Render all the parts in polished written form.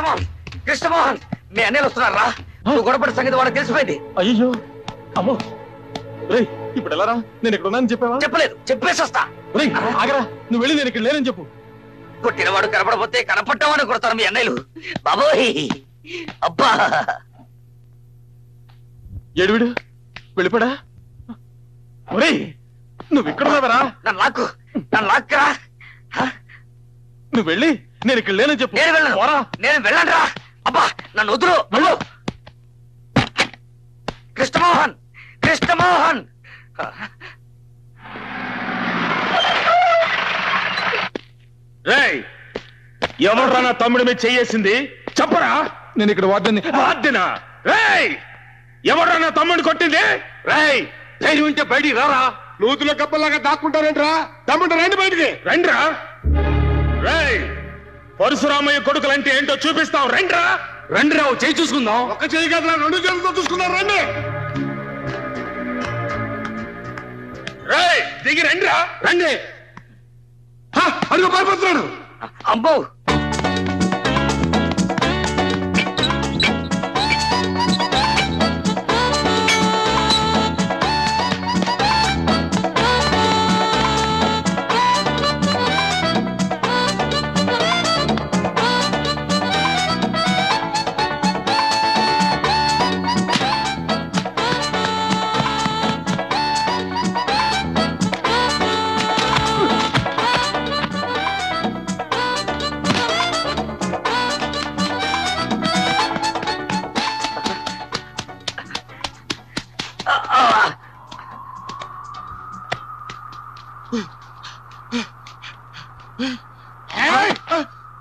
కృష్ణమోహన్ కృష్ణమోహన్ మీ అన్నయ్యలు వస్తున్నారా? నువ్వు గొడవపడి సంగతి వాడికి తెలిసిపోయింది. అయ్యో అమ్మో రేయ్ ఇప్పుడు ఎలా రా? నేను ఇక్కడ ఉన్నానని చెప్పావా? చెప్పలేదు, చెప్పేసి వస్తా. రేయ్ ఆగరా, నువ్వు వెళ్ళి నేను ఇక్కడ లేనని చెప్పు. కొట్టినవాడు కనపడపోతే కనపడ్డామని కొడతారు మీ అన్నయ్యలు. బాబోయ్ అబ్బా ఏడువిడు వెళ్ళిపోడా? ఒరేయ్ నువ్వు ఇక్కడ ఉన్నావరా? నన్ను లాక్కరా. నువ్వు వెళ్ళి నేను ఇక్కడ లేనని చెప్పు. నేను వెళ్ళను, నేను వెళ్ళను రా. అబ్బా నన్ను వదులు. వెళ్ళు. కృష్ణమోహన్ కృష్ణమోహన్ రేయ్ ఎవడ్రా నా తమ్ముడి మీద చెయ్యేసింది చెప్పరా? నేను ఇక్కడ వాద్యనా? రేయ్ ఎవడ్రా నా తమ్ముడిని కొట్టింది? రేయ్ ధైర్యం ఉంటే బయటికి రారా. నూతుల కప్పలాగా దాక్కుంటారంట్రా. తమ్ముంట రండి బయటికి. రండిరా. రేయ్ పరశురామయ్య కొడుకులంటే ఏంటో చూపిస్తాం. రండిరా. రండి రావు చేయి చూసుకుందాం. ఒక్క చేయి కదా, రెండు చేతులతో చూసుకున్నారు. రండి. రేయ్ దిగి రండిరా. రండి. అడుగు పారిపోతున్నాడు. అబ్బో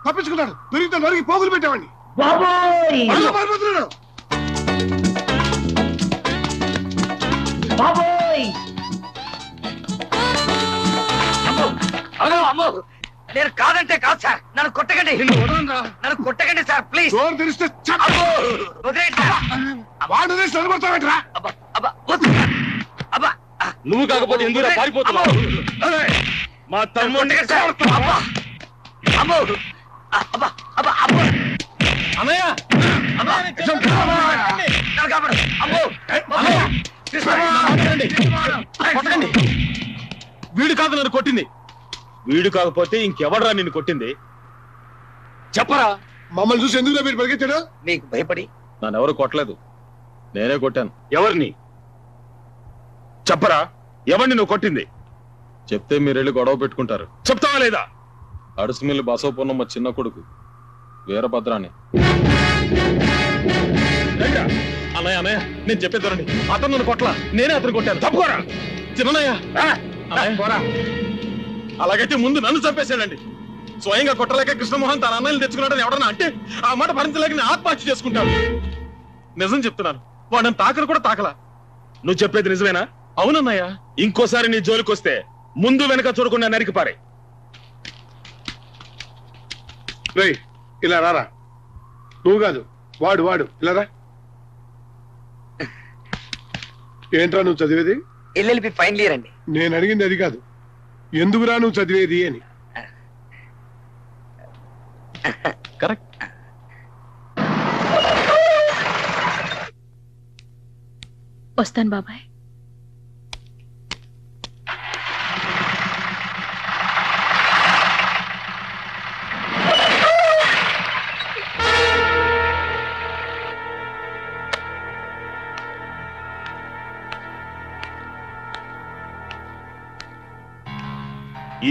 తప్పించుకున్నాడు. దొరికితే నరికి పోగులు పెట్టామండి. పారిపోతున్నాడు. అమ్మో నేను కాదంటే కాదు సార్. నన్ను కొట్టకండి, నన్ను కొట్టకండి సార్ ప్లీజ్. డోర్ తెరిస్తే వదిలేయండి సార్. వాడు తెరిచి నిలబడతావేంట్రా? అబ్బా అబ్బా వద్దు సార్. అబ్బా నువ్వు కాకపోతే ఎందుకు పారిపోతున్నావు? మా తమ్ముడిని అబ్బా అమ్మో అబ్బా అబ్బా అబ్బో అన్నయ్య అబ్బా నన్ను కాపాడు. అమ్మో కొట్టండి. వీడు కాదు నన్ను కొట్టింది. వీడు కాకపోతే ఇంకెవడరా నిన్ను కొట్టింది చెప్పరా? మమ్మల్ని చూసి ఎందుకు మీరు పరిగెత్తాడు? నీకు భయపడి. నన్ను ఎవరు కొట్టలేదు, నేనే కొట్టాను. ఎవరిని చెప్పరా? ఎవరిని నువ్వు కొట్టింది? చెప్తే మీరు వెళ్ళి గొడవ పెట్టుకుంటారు. చెప్తావా లేదా? అడుసుమిల్లి బసవపున్నమ్మ చిన్న కొడుకు వీరభద్రాన్ని. అన్నయ్య అన్నయ్య నేను చెప్పేద్దరండి. అతను నన్ను కొట్ల, నేనే అతను కొట్టాను. తప్పుకోరా. చిన్నయ్య అలాగైతే ముందు నన్ను చంపేశాడండి. స్వయంగా కొట్టలేక కృష్ణమోహన్ తన అన్నయ్యని తెచ్చుకున్నాడని ఎవడన్నా అంటే ఆ మాట భరించలేక నేను ఆత్మహత్య చేసుకుంటాను. నిజం చెప్తున్నాను, వాడని తాకలు కూడా తాకలా. నువ్వు చెప్పేది నిజమేనా? అవునన్నయ్య. ఇంకోసారి నీ జోలికి వస్తే ముందు వెనక చూడకుండా నరికి పారే. రేయ్ ఇలా రారా. నువ్వు కాదు వాడు ఇలా రా. ఏంట్రా నువ్వు చదివేది? ఎల్ఎల్బి ఫైనల్ ఇయర్ అండి. నేను అడిగింది అది కాదు, ఎందుకురా నువ్వు చదివేది అని. కరెక్ట్. వస్తాను బాబాయ్.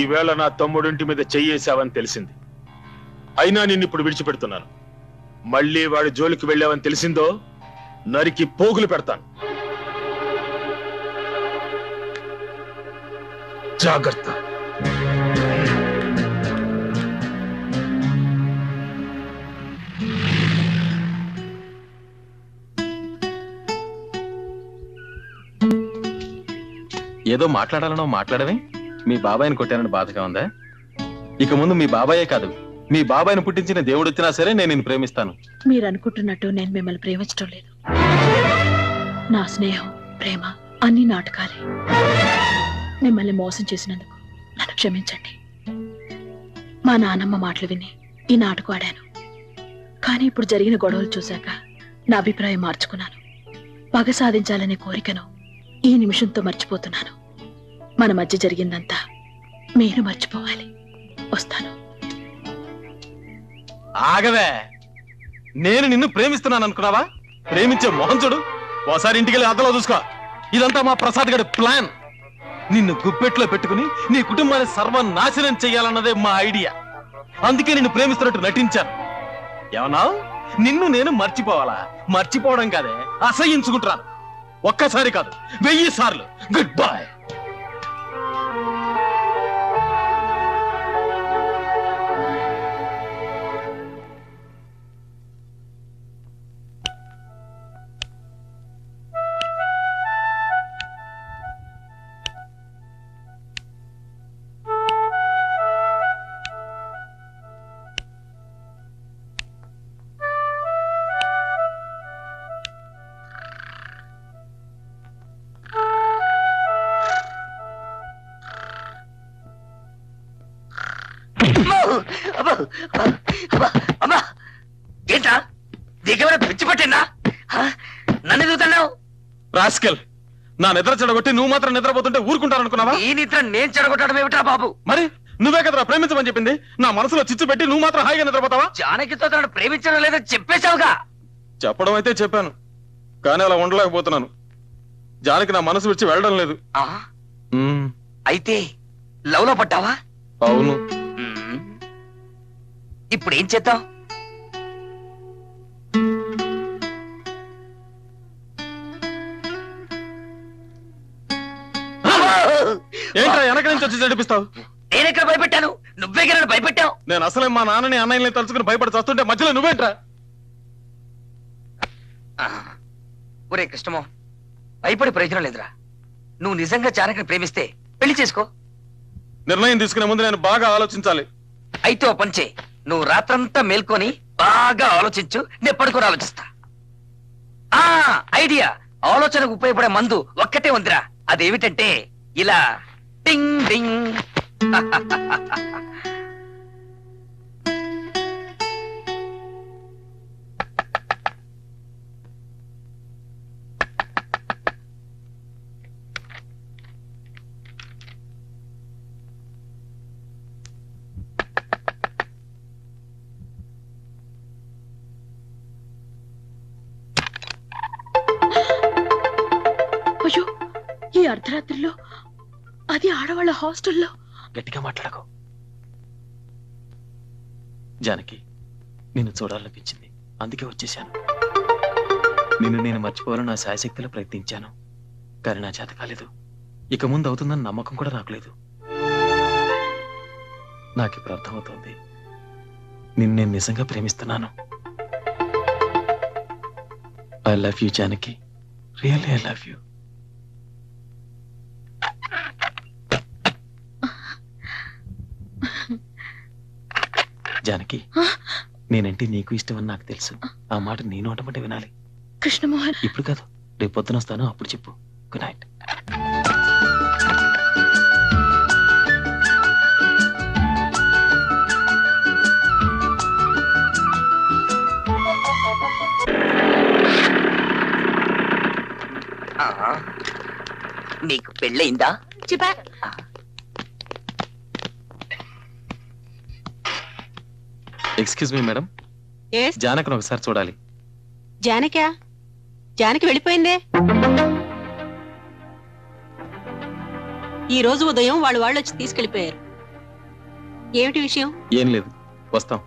ఈవేళ నా తమ్ముడింటి మీద చెయ్యేశావని తెలిసింది. అయినా నిన్ను ఇప్పుడు విడిచిపెడుతున్నాను. మళ్ళీ వాడి జోలికి వెళ్ళావని తెలిసిందో నరికి పోగులు పెడతాను. జాగ్రత్త. ఏదో మాట్లాడాలనో మాట్లాడవే. మీ బాబాయిని కొట్టానని బాధగా ఉందా? ఇక ముందు మీ బాబాయే కాదు, మీ బాబాయిని పుట్టించిన దేవుడు వచ్చినా సరే నేను నిన్ను ప్రేమిస్తాను. మీరు అనుకుంటున్నట్టు నేను మిమ్మల్ని ప్రేమించడం లేదు. నా స్నేహం ప్రేమ అన్ని నాటకాలే. మిమ్మల్ని మోసం చేసినందుకు నన్ను క్షమించండి. మా నానమ్మ మాటలు విని ఈ నాటకం ఆడాను. కానీ ఇప్పుడు జరిగిన గొడవలు చూశాక నా అభిప్రాయం మార్చుకున్నాను. పగ సాధించాలనే కోరికను ఈ నిమిషంతో మర్చిపోతున్నాను. మన మధ్య జరిగిందంతా మీరు మర్చిపోవాలి. వస్తాను. ఆగవే, నేను నిన్ను ప్రేమిస్తున్నాను అనుకున్నావా? ప్రేమించే మొహం చూడు. ఓసారి ఇంటికెళ్ళి అద్దలో చూసుకో. ఇదంతా మా ప్రసాద్ గడి ప్లాన్. నిన్ను గుప్పెట్లో పెట్టుకుని నీ కుటుంబాన్ని సర్వనాశనం చెయ్యాలన్నదే మా ఐడియా. అందుకే నిన్ను ప్రేమిస్తున్నట్టు నటించాను. ఏమన్నావు? నిన్ను నేను మర్చిపోవాలా? మర్చిపోవడం కాదే, అసహించుకుంటున్నాను. ఒక్కసారి కాదు, 1000 సార్లు. Good bye. అమ్మా, ఏంటా దిగేమైనా పిచ్చి పట్టిందా? నన్ను ఎదుగుతున్నావు? రాస్కెల్, నా నిద్ర చెడగొట్టి నువ్వు మాత్రం నిద్రపోతుంటే ఊరుకుంటారనుకున్నావా? ఈ నిద్ర నేను చెడగొట్టడం ఏమిట్రా బాబు? మరి నువ్వే కదరా ప్రేమించమని చెప్పింది. నా మనసులో చిచ్చు పెట్టి నువ్వు మాత్రం హాయిగా నిద్రపోతావా? జానకితో తనను ప్రేమించడం లేదని చెప్పేశావుగా. చెప్పడం అయితే చెప్పాను, కానీ అలా ఉండలేకపోతున్నాను. జానకి నా మనసు విడిచి వెళ్ళడం లేదు. అయితే లవ్ లో పడ్డావా? అవును. ఇప్పుడు ఏం చేద్దాం? ఏంట్రా వెనక నుంచి వచ్చి నడిపిస్తావు? నేనెక్కడ భయపెట్టాను? నువ్వే నన్ను భయపెట్టావు. నేను అసలే మా నాన్నని అన్నయ్యని తలుచుకుని భయపడి చస్తుంటే మధ్యలో నువ్వేంట్రా? ఒరే కృష్ణమో, భయపడి ప్రయోజనం లేదురా. నువ్వు నిజంగా జానకిని ప్రేమిస్తే పెళ్లి చేసుకో. నిర్ణయం తీసుకునే ముందు నేను బాగా ఆలోచించాలి. అయితే ఓ పని చేయి, నువ్వు రాత్రంతా మేల్కొని బాగా ఆలోచించు, నేను పడుకొని ఆలోచిస్తా. ఐడియా! ఆలోచనకు ఉపయోగపడే మందు ఒక్కటే ఉందిరా. అదేమిటంటే ఇలా టింగ్ టింగ్. అయ్యో, ఈ అర్ధరాత్రిలో, అది ఆడవాళ్ళ హాస్టల్లో. గట్టిగా మాట్లాడకు జానకి. నిన్ను చూడాలనిపించింది, అందుకే వచ్చేశాను. నిన్ను నేను మర్చిపోవాలని నా శాయశక్తిలో ప్రయత్నించాను, కానీ నా చేత కాలేదు. ఇక ముందు అవుతుందని నమ్మకం కూడా నాకు లేదు. నాకు ఇప్పుడు అర్థమవుతోంది, నిన్ను నేను నిజంగా ప్రేమిస్తున్నాను. I love you Janaki, really I love you. Janaki, నేనంటే నీకు ఇష్టం అని నాకు తెలుసు. ఆ మాట నీ నోటమంటే వినాలి. కృష్ణమోహన్, ఇప్పుడు కాదు, రేపు పొద్దున వస్తాను, అప్పుడు చెప్పు. Good night. నీకు పెళ్ళయిందా? చెప్పా. ఎక్స్క్యూజ్ మీ మేడం, జానకిని ఒకసారి చూడాలి. జానకా? జానకి వెళ్ళిపోయిందే. ఈ రోజు ఉదయం వాళ్ళు వచ్చి తీసుకెళ్లిపోయారు. ఏమిటి విషయం? ఏం లేదు, వస్తాం.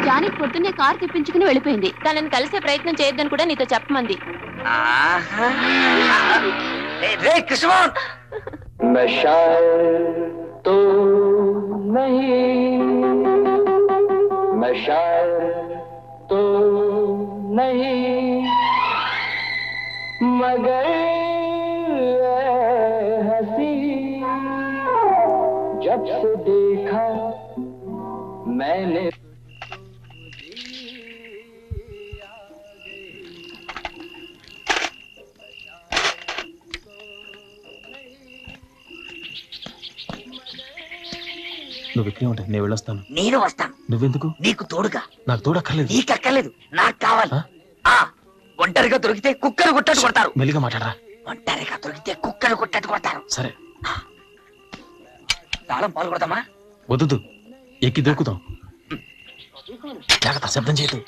జానకి పొద్దున్నే కార్ తెప్పించుకుని వెళ్ళిపోయింది. తనని కలిసే ప్రయత్నం చేయొద్దని కూడా నీతో చెప్పమంది. రే కృష్ణమోహన్, मगर हंसी जब से देखा मैंने నువ్వు ఇక్కడే ఉంటా, నేను వెళ్ళొస్తాను. నేను వస్తాను. నువ్వెందుకు? నీకు తోడుగా. నాకు తోడక్కర్లేదు. నీకు అక్కర్లేదు, నాకు కావాలి. ఒంటరిగా దొరికితే కుక్కను కొట్టట్టు కొడతారు. మెల్లిగా మాట్లాడరా. ఒంటరిగా దొరికితే కుక్కను కొట్టట్టు కొడతారు. సరే, తాళం పాలు కొడతామా? వద్దు, ఎక్కి దొరుకుతాం. జాగ్రత్త, శబ్దం చేయదు.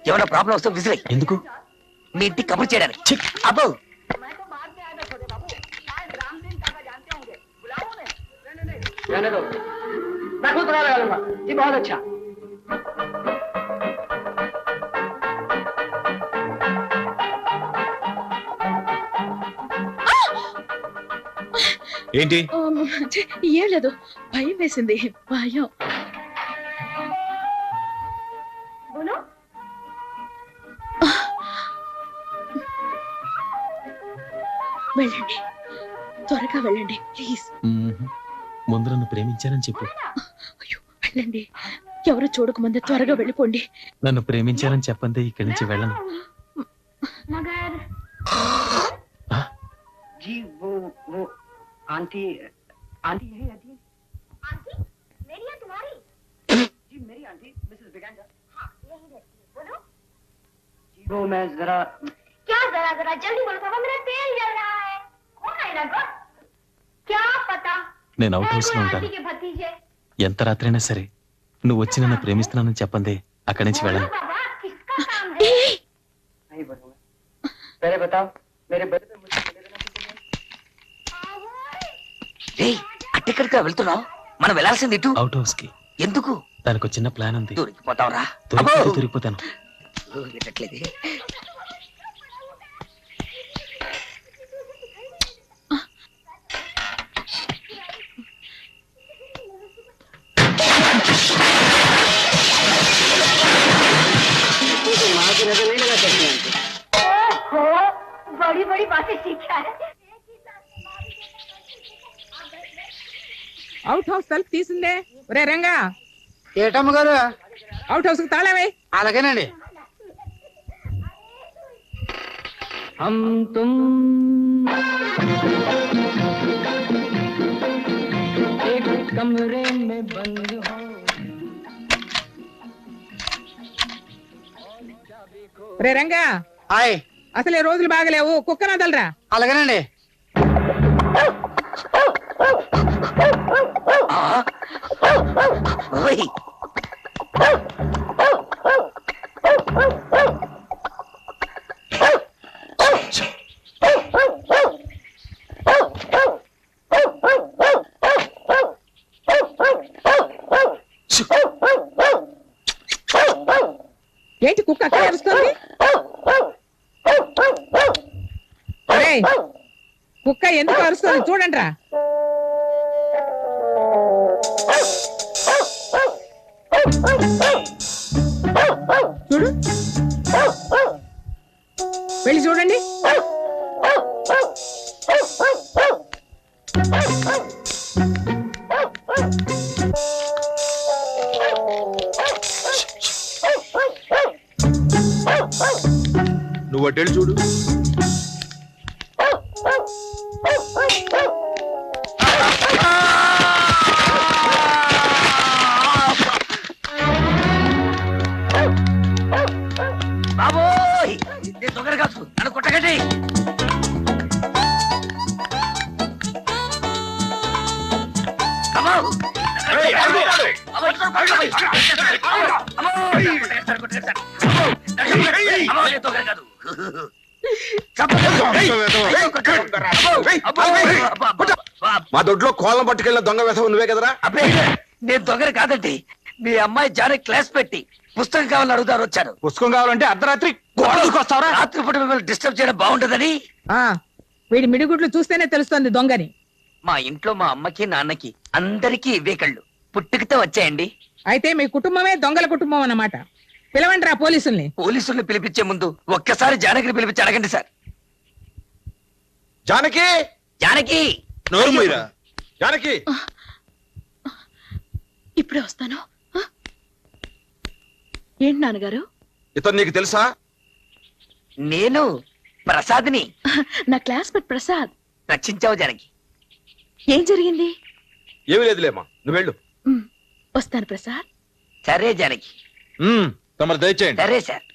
ఏమైనా ప్రాబ్లం వస్తే విసిరే. ఎందుకు? మీ ఇంటికి కబుర్ చేయడానికి. అబ్బో, ఏంటి? ఏం లేదు, భయం వేసింది. భయం. వెళ్ళండి, త్వరగా వెళ్ళండి ప్లీజ్. ముందు నన్ను ప్రేమించానని చెప్పు. అయ్యో వెళ్ళండి, ఎవరు చూడకముందే త్వరగా వెళ్ళిపోండి. నన్ను ప్రేమించానని చెప్పందే ఇక్కడి నుంచి వెళ్ళను. आंटी आंटी यही आती है। आंटी मेरी या तुम्हारी? जी मेरी आंटी मिसेस बिगांजा। हाँ यही रहती है, बोलो। जी वो मैं जरा। क्या जरा जरा जल्दी बोलो पापा, मेरा तेल जल रहा है। कौन आएगा गो? क्या पता। నేను అవుట్ హౌస్ లో ఉంటాను. आंटी के भतीजे। ఎంత రాత్రైనా సరే నువ్వు వచ్చి నన్ను ప్రేమిస్తున్నానని చెప్పందే అక్కడి నుంచి వెళ్ళను. बाबा किसका काम है? नहीं बोलूंगा। पहले बताओ मेरे बड़े पे मुझे मिले बिना అట్టెక్కడికి వెళ్తున్నావు? మనం వెళ్ళాల్సింది ఇటు. అవుట్ హౌస్ కి. ఎందుకు? దానికి చిన్న ప్లాన్ ఉంది. దొరికిపోతావురా? దొరికిపోతాను. बड़ी बड़ी बातें सीखा है। అవుట్ హౌస్ తలుపు తీసిందే. ఒరే రంగా, ఏటమ్మ గారు? అవుట్ హౌస్ కి తాళమే. అలాగేనండి. हम तुम एक कमरे में बंद हो। ఒరే రంగా, హాయ్. అసలే రోజులు బాగలేవు, కుక్కన వదలరా. అలాగేనండి. ఏంటి కుక్క అక్కడ అరుస్తుంది? ఒరేయ్, కుక్క ఎందుకు అరుస్తుంది చూడండి రా. చూడు, వెళ్ళి చూడండి. నువ్వు అడ్డేళ్ళు చూడు. బాబోయ్, నేను దొంగలు కాదు, నన్ను కొట్టగట్టి. మా దొడ్లో కోళ్ళం పట్టుకెళ్ళిన దొంగ వేసవ నువ్వే కదరా? అబ్బే, నేను దొంగలు కాదండి. మీ అమ్మాయి జాని క్లాస్ పెట్టి పుస్తకం కావాలని అడుగుతారు వచ్చాను. పుస్తకం కావాలంటే అర్ధరాత్రి గోడకొస్తావరా? రాత్రిపూట మిమ్మల్ని డిస్టర్బ్ చేయడం బాగుంటుందని. వీడి మిడిగుడ్లు చూస్తేనే తెలుస్తుంది దొంగని. మా ఇంట్లో మా అమ్మకి నాన్నకి అందరికీ ఇవే కళ్ళు పుట్టుకతో వచ్చాయండి. అయితే మీ కుటుంబమే దొంగల కుటుంబం అన్నమాట. పిలవండి రా పోలీసుల్ని. పోలీసుల్ని పిలిపించే ముందు ఒక్కసారి జానకిని పిలిపించి అడగండి సార్. జానకి, జానకి, నోరు మూయరా. జానకి, ఇప్పుడే వస్తాను. ఏంటి నాన్నగారు? ఇతను నీకు తెలుసా? నేను ప్రసాద్ని. నా క్లాస్మేట్ ప్రసాద్. రక్షించావు జానకి. ఏం జరిగింది? ఏమీ లేదులేమ్మా, నువ్వు వెళ్ళు. వస్తాను ప్రసాద్. సరే జానకి. తమరు దయచేయండి. సరే సార్.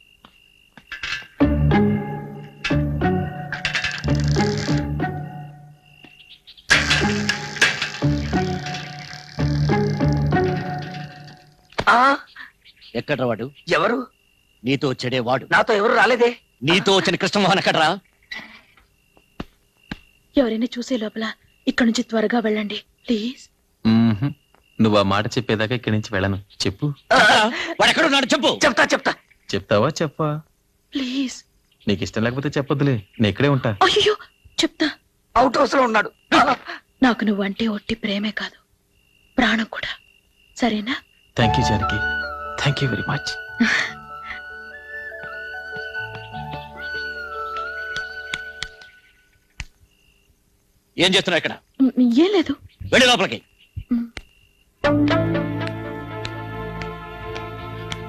ఎక్కడ్రా వాడు? ఎవరు? నీతో వచ్చాడే వాడు. నాతో ఎవరు రాలేదే. నీతో వచ్చిన కృష్ణమోహన్ ఎక్కడ్రా? ఎవరైనా చూసే లోపల ఇక్కడ నుంచి త్వరగా వెళ్ళండి ప్లీజ్. నువ్వు ఆ మాట చెప్పేదాకా ఇక్కడి నుంచి వెళ్ళను. చెప్పు. వాడు ఎక్కడున్నాడు చెప్పు. చెప్తా. చెప్తావా? చెప్పా. ప్లీజ్. నీకు ఇష్టం లేకపోతే చెప్పొద్దులే, నేను ఇక్కడే ఉంటా. అయ్యో చెప్తా. అవుట్ హౌస్ లో ఉన్నాడు. నాకు నువ్వంటే ఒట్టి ప్రేమే కాదు, ప్రాణం కూడా. సరేనా? Thank you Janaki, thank you very much. ఏం చేస్తున్నావు ఇక్కడ? ఏం లేదు. వెళ్ళి లోపలికి.